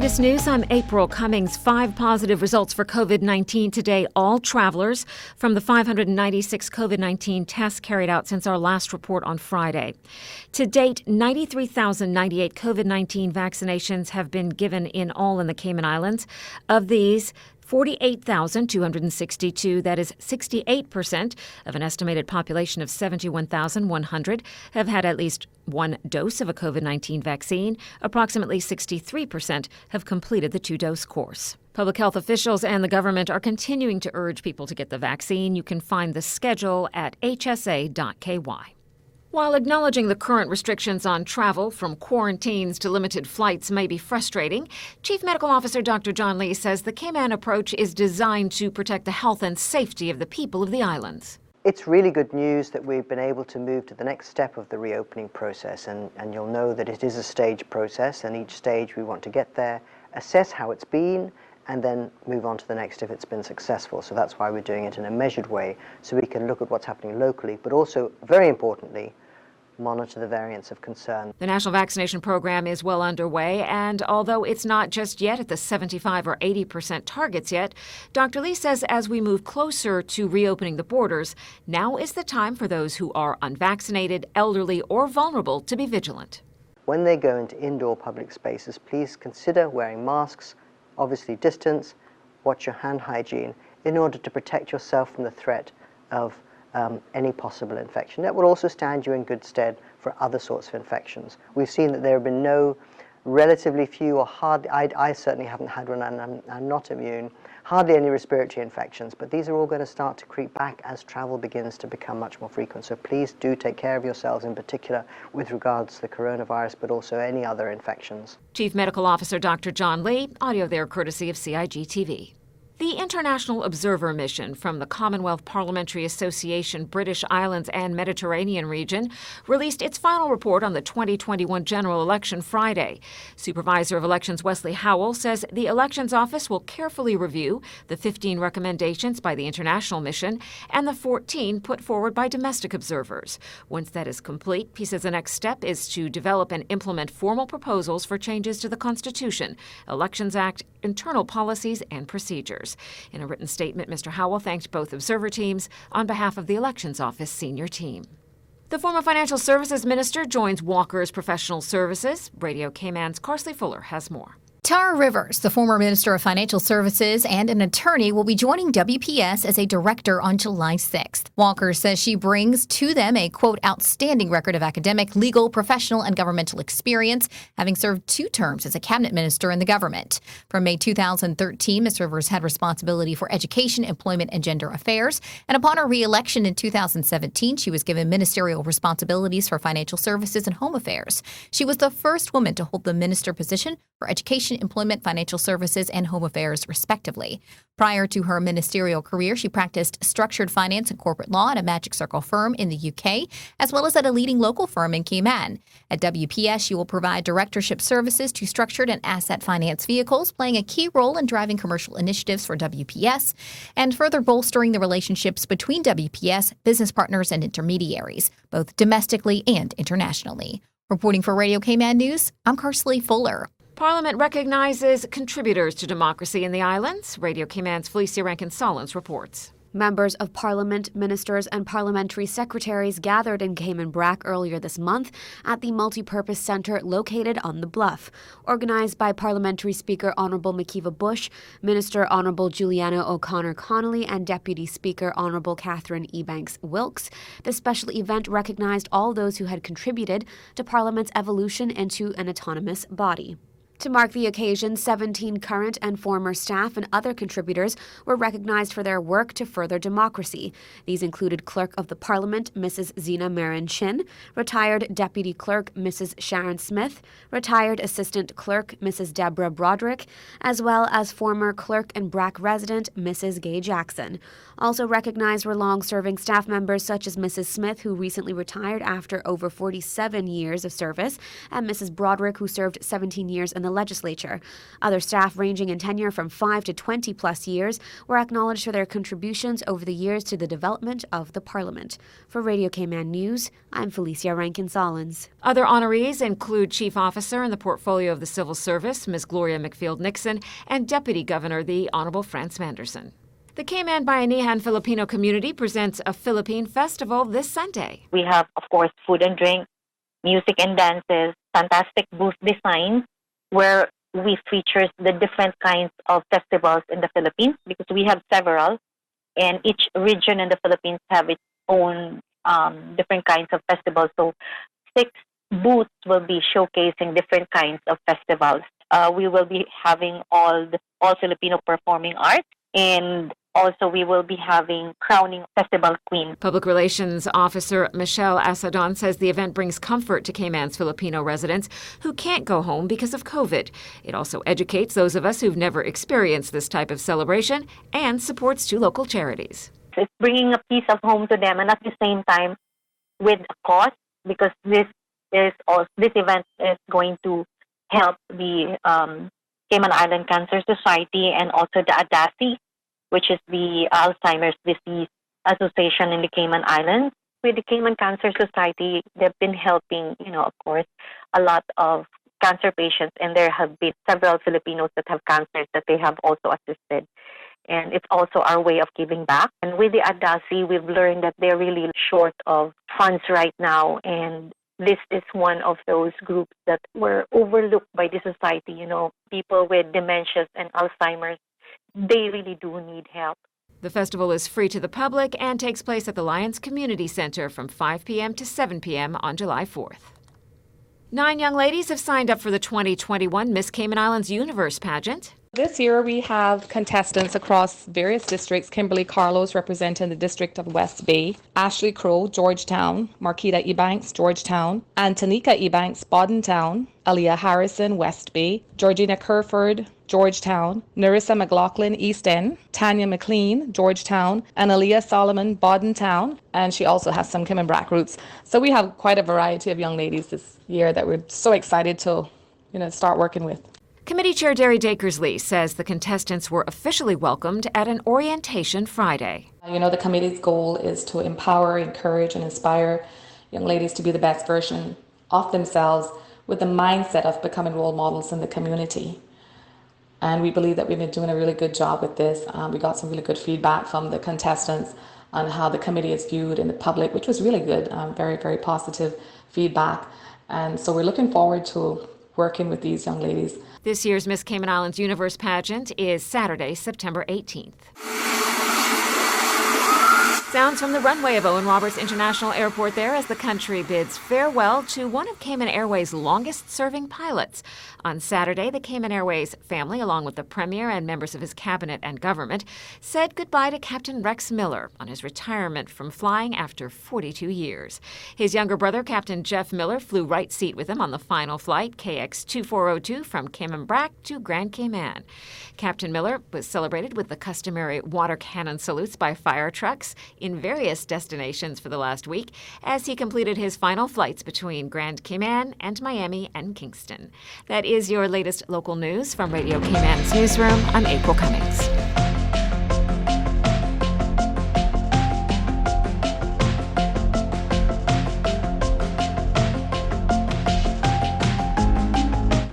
latest news, I'm April Cummings. 5 positive results for COVID-19 today. All travelers from the 596 COVID-19 tests carried out since our last report on Friday. To date, 93,098 COVID-19 vaccinations have been given in all in the Cayman Islands. Of these, 48,262, that is 68% of an estimated population of 71,100, have had at least one dose of a COVID-19 vaccine. Approximately 63% have completed the 2-dose course. Public health officials and the government are continuing to urge people to get the vaccine. You can find the schedule at hsa.ky. While acknowledging the current restrictions on travel, from quarantines to limited flights, may be frustrating, Chief Medical Officer Dr. John Lee says the Cayman approach is designed to protect the health and safety of the people of the islands. It's really good news that we've been able to move to the next step of the reopening process, and you'll know that it is a stage process, and each stage we want to get there, assess how it's been, and then move on to the next if it's been successful. So that's why we're doing it in a measured way, so we can look at what's happening locally, but also, very importantly, monitor the variants of concern. The national vaccination program is well underway, and although it's not just yet at the 75 or 80% targets yet, Dr. Lee says as we move closer to reopening the borders, now is the time for those who are unvaccinated, elderly, or vulnerable to be vigilant. When they go into indoor public spaces, please consider wearing masks, obviously distance, watch your hand hygiene in order to protect yourself from the threat of any possible infection. That will also stand you in good stead for other sorts of infections. We've seen that there have been relatively few, or hardly, I certainly haven't had one, and I'm not immune, hardly any respiratory infections, but these are all going to start to creep back as travel begins to become much more frequent. So please do take care of yourselves, in particular with regards to the coronavirus, but also any other infections. Chief Medical Officer Dr. John Lee, audio there courtesy of CIG-TV. The International Observer Mission from the Commonwealth Parliamentary Association, British Islands and Mediterranean region released its final report on the 2021 general election Friday. Supervisor of Elections Wesley Howell says the Elections Office will carefully review the 15 recommendations by the international mission and the 14 put forward by domestic observers. Once that is complete, he says the next step is to develop and implement formal proposals for changes to the Constitution, Elections Act, internal policies, and procedures. In a written statement, Mr. Howell thanked both observer teams on behalf of the Elections Office senior team. The former Financial Services Minister joins Walker's Professional Services. Radio Cayman's Carsley Fuller has more. Tara Rivers, the former Minister of Financial Services and an attorney, will be joining WPS as a director on July 6th. Walker says she brings to them a, quote, outstanding record of academic, legal, professional, and governmental experience, having served 2 terms as a cabinet minister in the government. From May 2013, Ms. Rivers had responsibility for education, employment, and gender affairs, and upon her re-election in 2017, she was given ministerial responsibilities for financial services and home affairs. She was the first woman to hold the minister position for education, employment, financial services, and home affairs, respectively. Prior to her ministerial career, she practiced structured finance and corporate law at a Magic Circle firm in the UK, as well as at a leading local firm in Cayman. At WPS, she will provide directorship services to structured and asset finance vehicles, playing a key role in driving commercial initiatives for WPS and further bolstering the relationships between WPS, business partners, and intermediaries, both domestically and internationally. Reporting for Radio Cayman News, I'm Carsley Fuller. Parliament recognizes contributors to democracy in the islands. Radio Cayman's Felicia Rankin-Solins reports. Members of Parliament, ministers, and parliamentary secretaries gathered in Cayman Brac earlier this month at the Multipurpose Center located on the Bluff. Organized by Parliamentary Speaker Honorable Makiva Bush, Minister Honorable Juliana O'Connor Connolly, and Deputy Speaker Honorable Catherine Ebanks Wilkes, the special event recognized all those who had contributed to Parliament's evolution into an autonomous body. To mark the occasion, 17 current and former staff and other contributors were recognized for their work to further democracy. These included Clerk of the Parliament, Mrs. Zena Marin Chin, retired Deputy Clerk, Mrs. Sharon Smith, retired Assistant Clerk, Mrs. Deborah Broderick, as well as former Clerk and Brac resident, Mrs. Gay Jackson. Also recognized were long-serving staff members such as Mrs. Smith, who recently retired after over 47 years of service, and Mrs. Broderick, who served 17 years in the the legislature. Other staff ranging in tenure from 5 to 20 plus years were acknowledged for their contributions over the years to the development of the Parliament. For Radio Cayman News, I'm Felicia Rankin-Solins. Other honorees include Chief Officer in the portfolio of the Civil Service, Ms. Gloria McField-Nixon, and Deputy Governor, the Honorable Franz Manderson. The Cayman Bayanihan Filipino community presents a Philippine festival this Sunday. We have, of course, food and drink, music and dances, fantastic booth designs, where we feature the different kinds of festivals in the Philippines, because we have several, and each region in the Philippines have its own different kinds of festivals. So 6 booths will be showcasing different kinds of festivals. We will be having all Filipino performing arts, and also we will be having crowning festival queen. Public Relations Officer Michelle Asadon says the event brings comfort to Cayman's Filipino residents who can't go home because of COVID. It also educates those of us who've never experienced this type of celebration and supports 2 local charities. It's bringing a piece of home to them, and at the same time with a cause, because this event is going to help the Cayman Island Cancer Society and also the ADASI, which is the Alzheimer's Disease Association in the Cayman Islands. With the Cayman Cancer Society, they've been helping, of course, a lot of cancer patients, and there have been several Filipinos that have cancers that they have also assisted. And it's also our way of giving back. And with the ADASI, we've learned that they're really short of funds right now, and this is one of those groups that were overlooked by the society. People with dementias and Alzheimer's, they really do need help. The festival is free to the public and takes place at the Lions Community Center from 5 p.m. to 7 p.m. on July 4th. 9 young ladies have signed up for the 2021 Miss Cayman Islands Universe pageant. This year we have contestants across various districts. Kimberly Carlos representing the District of West Bay, Ashley Crow, Georgetown, Marquita Ebanks, Georgetown, Antonika Ebanks, Boddentown, Aaliyah Harrison, West Bay, Georgina Kerford, Georgetown, Narissa McLaughlin, East End, Tanya McLean, Georgetown, and Aaliyah Solomon, Boddentown, and she also has some Cayman Brac roots. So we have quite a variety of young ladies this year that we're so excited to, start working with. Committee Chair Derry Dakersley says the contestants were officially welcomed at an orientation Friday. The committee's goal is to empower, encourage, and inspire young ladies to be the best version of themselves with the mindset of becoming role models in the community. And we believe that we've been doing a really good job with this. We got some really good feedback from the contestants on how the committee is viewed in the public, which was really good, very, very positive feedback. And so we're looking forward to working with these young ladies. This year's Miss Cayman Islands Universe pageant is Saturday, September 18th. Sounds from the runway of Owen Roberts International Airport there as the country bids farewell to one of Cayman Airways' longest-serving pilots. On Saturday, the Cayman Airways family, along with the Premier and members of his cabinet and government, said goodbye to Captain Rex Miller on his retirement from flying after 42 years. His younger brother, Captain Jeff Miller, flew right seat with him on the final flight, KX-2402, from Cayman Brac to Grand Cayman. Captain Miller was celebrated with the customary water cannon salutes by fire trucks in various destinations for the last week as he completed his final flights between Grand Cayman and Miami and Kingston. That is your latest local news from Radio Cayman's newsroom. I'm April Cummings.